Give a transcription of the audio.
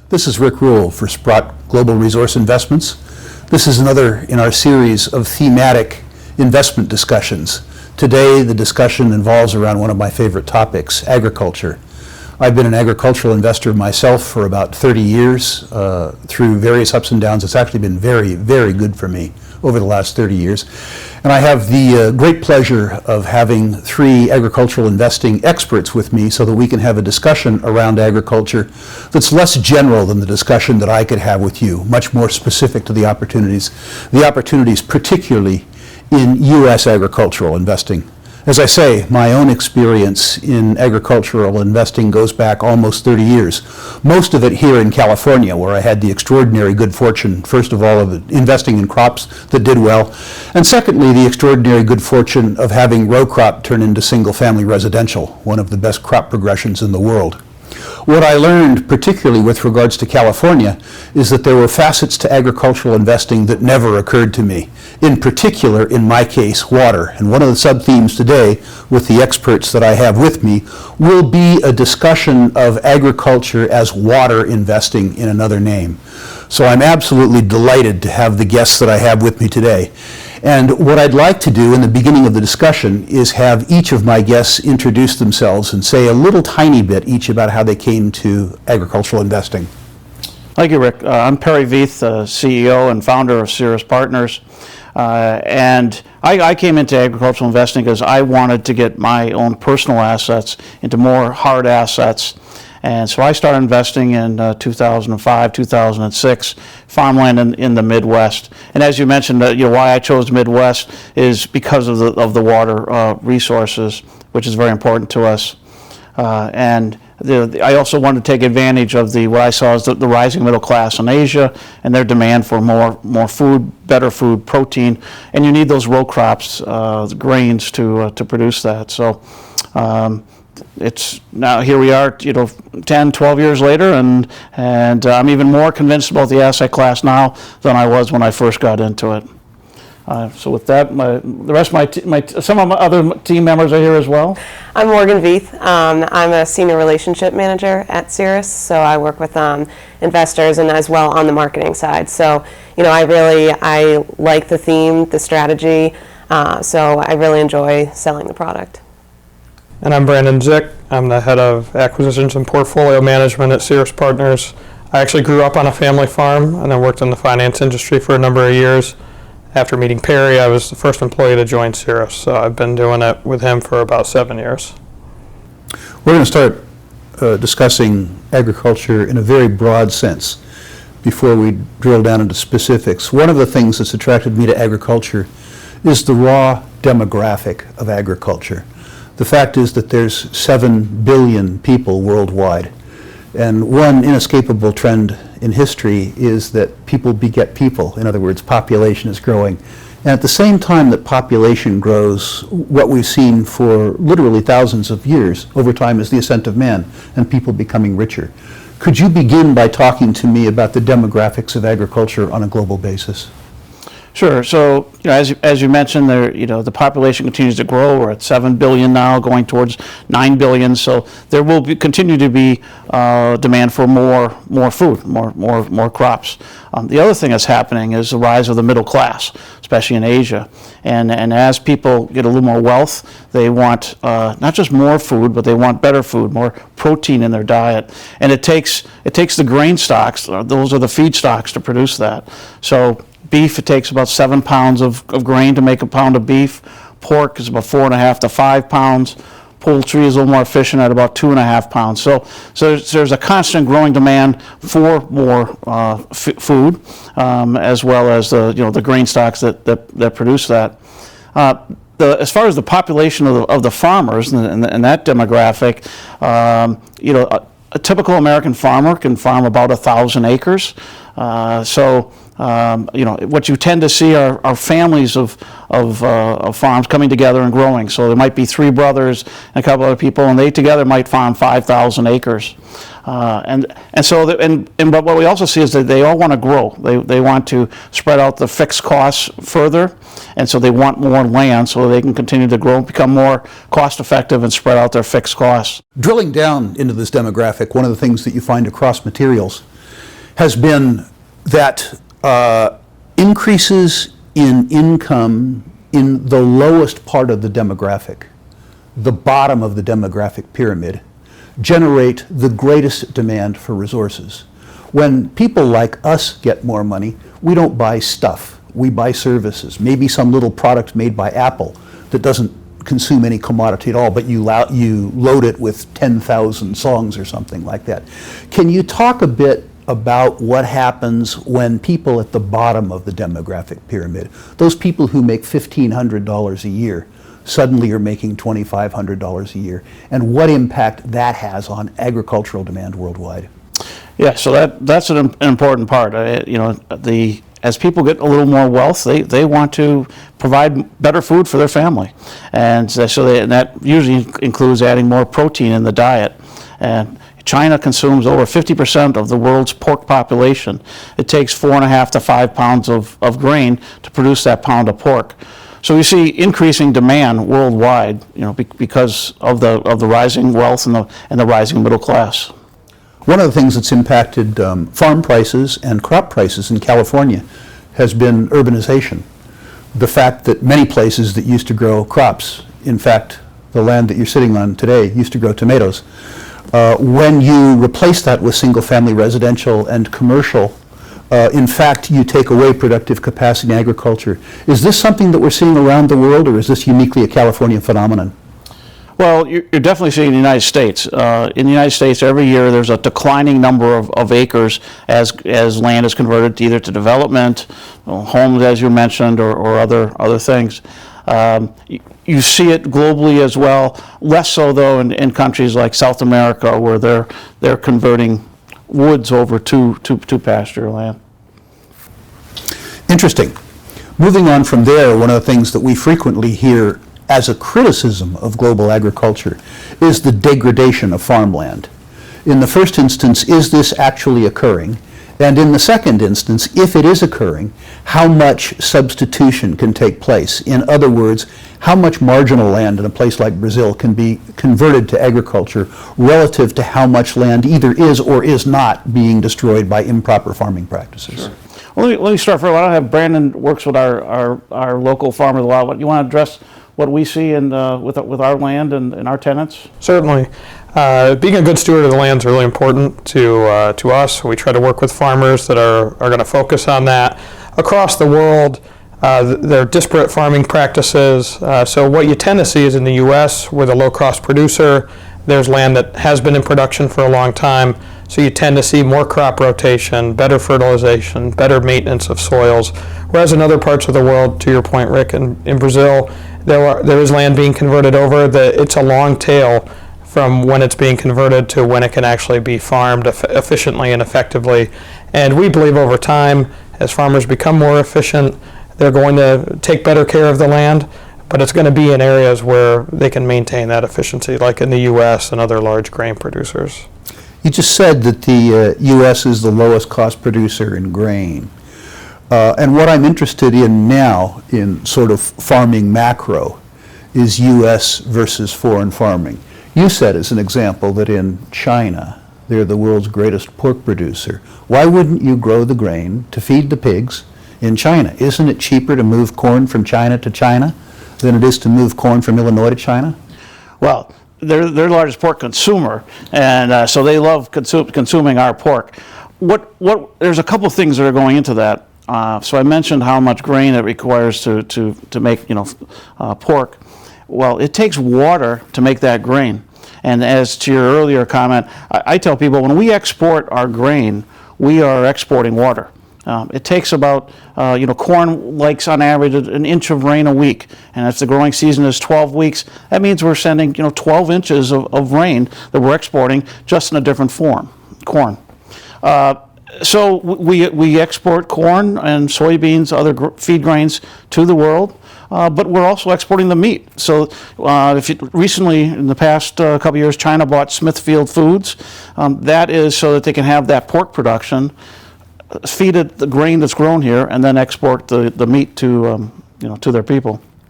This is Rick Rule for Sprott Global Resource Investments. This is another in our series of thematic investment discussions. Today, the discussion involves around one of my favorite topics, agriculture. I've been an agricultural investor myself for about 30 years through various ups and downs. It's actually been very, very good for me over the last 30 years. And I have the great pleasure of having three agricultural investing experts with me so that we can have a discussion around agriculture that's less general than the discussion that I could have with you, much more specific to the opportunities particularly in U.S. agricultural investing. As I say, my own experience in agricultural investing goes back almost 30 years. Most of it here in California, where I had the extraordinary good fortune, first of all, of investing in crops that did well, and secondly, the extraordinary good fortune of having row crop turn into single-family residential, one of the best crop progressions in the world. What I learned, particularly with regards to California, is that there were facets to agricultural investing that never occurred to me. In particular, in my case, water. And one of the sub-themes today, with the experts that I have with me, will be a discussion of agriculture as water investing in another name. So I'm absolutely delighted to have the guests that I have with me today. And what I'd like to do in the beginning of the discussion is have each of my guests introduce themselves and say a little tiny bit each about how they came to agricultural investing. Thank you, Rick. I'm Perry Veith, CEO and founder of Ceres Partners. And I came into agricultural investing because I wanted to get my own personal assets into more hard assets. And so I started investing in 2005, 2006, farmland in the Midwest. And as you mentioned, why I chose the Midwest is because of the water resources, which is very important to us. I also wanted to take advantage of what I saw as the rising middle class in Asia and their demand for more food, better food, protein, and you need those row crops, grains to produce that. So. It's now here we are, 10, 12 years later, and I'm even more convinced about the asset class now than I was when I first got into it. So with that, the rest of some of my other team members are here as well. I'm Morgan Veith. I'm a senior relationship manager at Ceres, so I work with investors and as well on the marketing side. So I like the theme, the strategy, so I really enjoy selling the product. And I'm Brandon Zick. I'm the head of acquisitions and portfolio management at Ceres Partners. I actually grew up on a family farm and then worked in the finance industry for a number of years. After meeting Perry, I was the first employee to join Ceres, so I've been doing it with him for about 7 years. We're going to start discussing agriculture in a very broad sense before we drill down into specifics. One of the things that's attracted me to agriculture is the raw demographic of agriculture. The fact is that there's 7 billion people worldwide, and one inescapable trend in history is that people beget people. In other words, population is growing. And at the same time that population grows, what we've seen for literally thousands of years over time is the ascent of man and people becoming richer. Could you begin by talking to me about the demographics of agriculture on a global basis? Sure. So, as you mentioned, the population continues to grow. We're at 7 billion now, going towards 9 billion. So there will continue to be demand for more food, more crops. The other thing that's happening is the rise of the middle class, especially in Asia. And as people get a little more wealth, they want not just more food, but they want better food, more protein in their diet. And it takes the grain stocks; those are the feed stocks to produce that. So. Beef, it takes about 7 pounds of grain to make a pound of beef. Pork is about 4.5 to 5 pounds. Poultry is a little more efficient at about 2.5 pounds. So there's a constant growing demand for more food, as well as the grain stocks that produce that. As far as the population of the farmers and that demographic, a typical American farmer can farm about 1,000 acres. What you tend to see are families of farms coming together and growing. So there might be 3 brothers and a couple other people, and they together might farm 5,000 acres. But what we also see is that they all want to grow. They want to spread out the fixed costs further, and so they want more land so they can continue to grow and become more cost effective and spread out their fixed costs. Drilling down into this demographic, one of the things that you find across materials has been that increases in income in the lowest part of the demographic, the bottom of the demographic pyramid, generate the greatest demand for resources. When people like us get more money, we don't buy stuff, we buy services. Maybe some little product made by Apple that doesn't consume any commodity at all, but you load it with 10,000 songs or something like that. Can you talk a bit about what happens when people at the bottom of the demographic pyramid, those people who make $1,500 a year, suddenly are making $2,500 a year, and what impact that has on agricultural demand worldwide? Yeah, so that's an important part. As people get a little more wealth, they want to provide better food for their family, and that usually includes adding more protein in the diet. And China consumes over 50% of the world's pork population. It takes 4.5 to 5 pounds of grain to produce that pound of pork. So we see increasing demand worldwide, because of the rising wealth and the rising middle class. One of the things that's impacted farm prices and crop prices in California has been urbanization. The fact that many places that used to grow crops, in fact, the land that you're sitting on today used to grow tomatoes. When you replace that with single-family residential and commercial, in fact, you take away productive capacity in agriculture. Is this something that we're seeing around the world, or is this uniquely a California phenomenon? Well, you're definitely seeing in the United States. In the United States, every year there's a declining number of acres as land is converted either to development, homes, as you mentioned, or other things. You see it globally as well, less so though in countries like South America, where they're converting woods over to pasture land. Interesting. Moving on from there, one of the things that we frequently hear as a criticism of global agriculture is the degradation of farmland. In the first instance, is this actually occurring? And in the second instance, if it is occurring, how much substitution can take place? In other words, how much marginal land in a place like Brazil can be converted to agriculture relative to how much land either is or is not being destroyed by improper farming practices? Sure. Well, let me start first. I don't have Brandon works with our local farmers a lot. What you want to address what we see with our land and our tenants? Certainly. Being a good steward of the land is really important to us. We try to work with farmers that are going to focus on that. Across the world, there are disparate farming practices. So what you tend to see is in the U.S., we're the low-cost producer. There's land that has been in production for a long time. So you tend to see more crop rotation, better fertilization, better maintenance of soils. Whereas in other parts of the world, to your point, Rick, in Brazil, there is land being converted over. It's a long tail from when it's being converted to when it can actually be farmed efficiently and effectively. And we believe over time, as farmers become more efficient, they're going to take better care of the land, but it's going to be in areas where they can maintain that efficiency, like in the U.S. and other large grain producers. You just said that the U.S. is the lowest cost producer in grain. And what I'm interested in now in sort of farming macro is U.S. versus foreign farming. You said as an example that in China, they're the world's greatest pork producer. Why wouldn't you grow the grain to feed the pigs in China? Isn't it cheaper to move corn from China to China than it is to move corn from Illinois to China? Well, they're the largest pork consumer, and so they love consuming our pork. There's a couple things that are going into that. So I mentioned how much grain it requires to make pork. Well, it takes water to make that grain. And as to your earlier comment, I tell people when we export our grain, we are exporting water. It takes about, corn likes on average an inch of rain a week. And if the growing season is 12 weeks, that means we're sending 12 inches of rain that we're exporting just in a different form, corn. So we export corn and soybeans, other feed grains to the world. But we're also exporting the meat. So recently, in the past couple of years, China bought Smithfield Foods. That is so that they can have that pork production, feed it the grain that's grown here, and then export the meat to their people.